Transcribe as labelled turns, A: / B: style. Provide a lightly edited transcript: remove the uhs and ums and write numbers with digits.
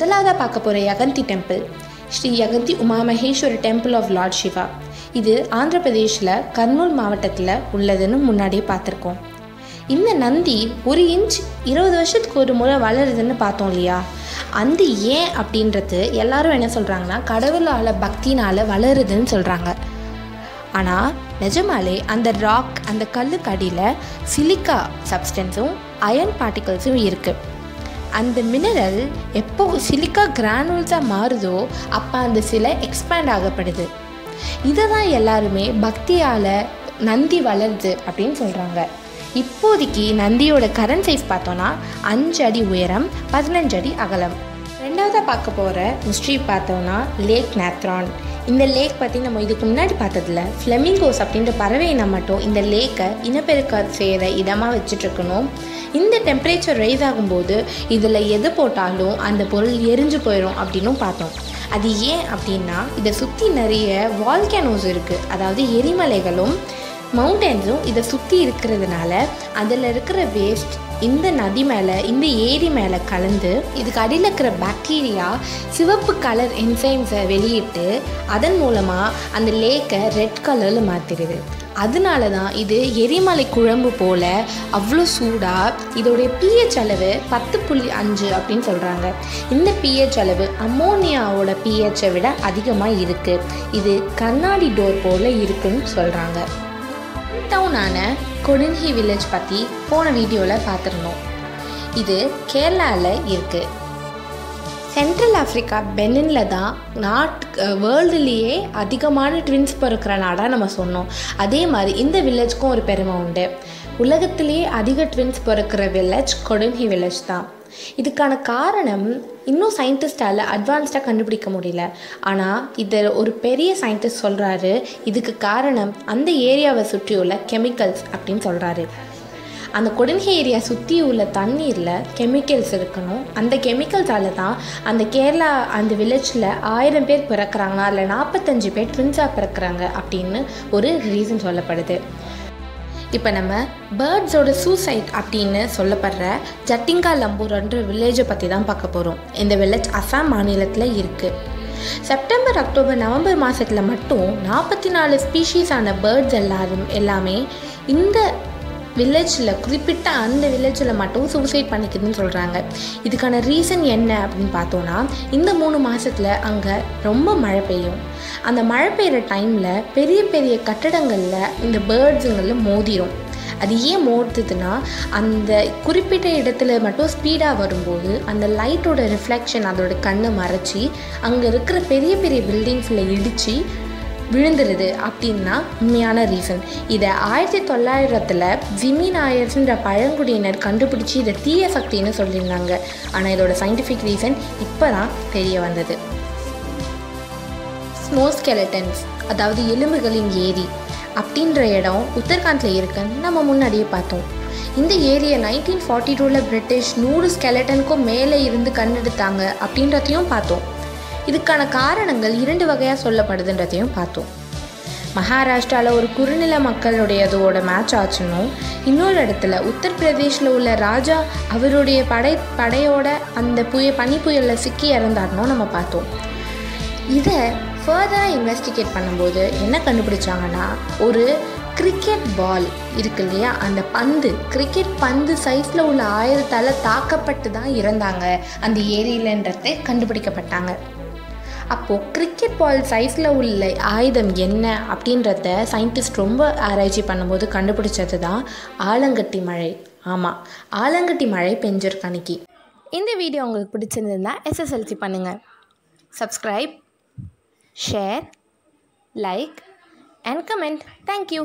A: முதலாவதாக பார்க்க போகிற Yaganti temple Sri Yaganti Umamaheswara temple of lord Shiva. இது ஆந்திர பிரதேஷில் கர்னூல் மாவட்டத்தில் உள்ளதுன்னு முன்னாடியே பார்த்துருக்கோம். இந்த நந்தி 1 இன்ச் 20 வருஷத்துக்கு ஒரு முறை வளருதுன்னு பார்த்தோம் இல்லையா? அந்த ஏன் அப்படின்றது எல்லாரும் என்ன சொல்கிறாங்கன்னா கடவுளால் பக்தினால் வளருதுன்னு சொல்கிறாங்க. ஆனால் நிஜமாலே அந்த ராக் அந்த கல்லுக்கு அடியில் சிலிக்கா சப்ஸ்டன்ஸும் அயர்ன் பார்ட்டிகல்ஸும் இருக்குது. அந்த மினரல் எப்போ சிலிக்கா கிரானுல்ஸாக மாறுதோ அப்போ அந்த சிலை எக்ஸ்பேண்ட் ஆகப்படுது. இதை தான் எல்லாருமே பக்தியால் நந்தி வளருது அப்படின்னு சொல்கிறாங்க. இப்போதைக்கு நந்தியோட கரண்ட் சைஸ் பார்த்தோன்னா 5 அடி உயரம், 15 அடி அகலம். ரெண்டாவதாக பார்க்க போகிற மிஸ்ட்ரி பார்த்தோன்னா லேக் நேத்ரான். இந்த லேக் பற்றி நம்ம இதுக்கு முன்னாடி பார்த்ததில்ல. ஃப்ளெமிங்கோஸ் அப்படின்ற பறவை இனம் மட்டும் இந்த லேக்கை இனப்பெருக்க செய்கிற இடமாக வச்சுட்ருக்கணும். இந்த டெம்பரேச்சர் ரைஸ் ஆகும்போது இதில் எது போட்டாலும் அந்த பொருள் எரிஞ்சு போயிடும் அப்படின்னும் பார்த்தோம். அது ஏன் அப்படின்னா இதை சுற்றி நிறைய வால்கேனோஸ் இருக்குது, அதாவது எரிமலைகளும் மவுண்டன்ஸும் இதை சுற்றி இருக்கிறதுனால அதில் இருக்கிற வேஸ்ட் இந்த நதி மேலே இந்த ஏரி மேலே கலந்து இதுக்கு அடியில் இருக்கிற பாக்டீரியா சிவப்பு கலர் என்சைம்ஸை வெளியிட்டு அதன் மூலமாக அந்த லேக்கை ரெட் கலரில் மாற்றிடுது. அதனால தான் இது எரிமலை குழம்பு போல் அவ்வளோ சூடாக. இதோடைய pH அளவு 10.5 அப்படின்னு சொல்கிறாங்க. இந்த pH அளவு அம்மோனியாவோட pHஐ விட அதிகமாக இருக்குது. இது கண்ணாடி டோர் போல் இருக்குன்னு சொல்கிறாங்க. டவுனான கொடுன்ஹி வில்லேஜ் பற்றி போன வீடியோவில் பார்த்துருந்தோம். இது கேரளாவில் இருக்குது. சென்ட்ரல் ஆஃப்ரிக்கா பெனினில் தான் வேர்ல்டுலேயே அதிகமான ட்வின்ஸ் பிறக்கிற நாடாக நம்ம சொன்னோம். அதே மாதிரி இந்த வில்லேஜ்க்கும் ஒரு பெருமை உண்டு. உலகத்திலேயே அதிக ட்வின்ஸ் பிறக்கிற வில்லேஜ் கொடுன்ஹி வில்லேஜ் தான். இதுக்கான காரணம் இன்னும் சயின்டிஸ்டால் அட்வான்ஸ்டாக கண்டுபிடிக்க முடியல. ஆனால் இதை ஒரு பெரிய சயின்டிஸ்ட் சொல்கிறாரு, இதுக்கு காரணம் அந்த ஏரியாவை சுற்றியுள்ள கெமிக்கல்ஸ் அப்படின்னு சொல்கிறாரு. அந்த கொடுன்ஹி ஏரியா சுற்றி உள்ள தண்ணீரில் கெமிக்கல்ஸ் இருக்கணும். அந்த கெமிக்கல்ஸால் தான் அந்த கேரளா அந்த வில்லேஜில் 1000 பேர் பிறக்கிறாங்கன்னா அதில் 45 பேர் ட்வின்ஸாக பிறக்கிறாங்க அப்படின்னு ஒரு ரீசன் சொல்லப்படுது. இப்போ நம்ம பேர்ட்ஸோட சூசைட் அப்படின்னு சொல்லப்படுற ஜட்டிங்கா லம்பூர்ன்ற வில்லேஜை பற்றி தான் பார்க்க போகிறோம். இந்த வில்லேஜ் அசாம் மாநிலத்தில் இருக்குது. செப்டம்பர், அக்டோபர், நவம்பர் மாதத்தில் மட்டும் 44 ஸ்பீஷீஸான பேர்ட்ஸ் எல்லாமே இந்த வில்லேஜில் குறிப்பிட்ட அந்த வில்லேஜில் மட்டும் சூசைட் பண்ணிக்குதுன்னு சொல்கிறாங்க. இதுக்கான ரீசன் என்ன அப்படின்னு பார்த்தோன்னா இந்த 3 மாதத்தில் அங்கே ரொம்ப மழை பெய்யும். அந்த மழை பெய்கிற டைமில் பெரிய பெரிய கட்டடங்களில் இந்த பேர்ட்ஸுங்களில் மோதிரும். அது ஏன் மோதுதுன்னா அந்த குறிப்பிட்ட இடத்துல மட்டும் ஸ்பீடாக வரும்போது அந்த லைட்டோட ரிஃப்ளெக்ஷன் அதோட கண்ணை மறைச்சி அங்கே இருக்கிற பெரிய பெரிய பில்டிங்ஸில் இடித்து விழுந்துருது அப்படின்னா உண்மையான ரீசன். இதை 1900 ஜிமி நாயர்ஸ்ன்ற பழங்குடியினர் கண்டுபிடிச்சி இதை தீய சக்தின்னு சொல்லியிருந்தாங்க. ஆனால் இதோட சயின்டிஃபிக் ரீசன் இப்போ தான் தெரிய வந்தது. ஸ்னோ ஸ்கெலட்டன்ஸ், அதாவது எலும்புகளின் ஏரி அப்படின்ற இடம் உத்தரகாண்டில் இருக்குன்னு நம்ம முன்னாடியே பார்த்தோம். இந்த ஏரியை 1942 பிரிட்டிஷ் 100 ஸ்கெலட்டனுக்கும் மேலே இருந்து கண்டெடுத்தாங்க அப்படின்றதையும் பார்த்தோம். இதுக்கான காரணங்கள் 2 வகையாக சொல்லப்படுதுன்றதையும் பார்த்தோம். மகாராஷ்டிராவில் ஒரு குறுநில மக்களுடையதோட மேட்ச் ஆச்சுன்னும், இன்னொரு இடத்துல உத்தரப்பிரதேஷில் உள்ள ராஜா அவருடைய படையோட அந்த பனி புயலில் சிக்கி இறந்தாருன்னும் நம்ம பார்த்தோம். இதை ஃபர்தராக இன்வெஸ்டிகேட் பண்ணும்போது என்ன கண்டுபிடிச்சாங்கன்னா ஒரு கிரிக்கெட் பால் இருக்கு இல்லையா, அந்த கிரிக்கெட் பந்து சைஸில் உள்ள ஆயுதத்தால் தாக்கப்பட்டு தான் இறந்தாங்க அந்த ஏரியிலன்றதை கண்டுபிடிக்கப்பட்டாங்க. அப்போது கிரிக்கெட் பால் சைஸில் உள்ள ஆயுதம் என்ன அப்படின்றத சயின்டிஸ்ட் ரொம்ப ஆராய்ச்சி பண்ணும்போது கண்டுபிடிச்சது தான் ஆலங்கட்டி மழை. ஆமாம், ஆலங்கட்டி மழை பெஞ்சிருக்கு அன்னைக்கு. இந்த வீடியோ உங்களுக்கு பிடிச்சிருந்ததுன்னா SSLC பண்ணுங்கள். Subscribe, share, like and comment. Thank you.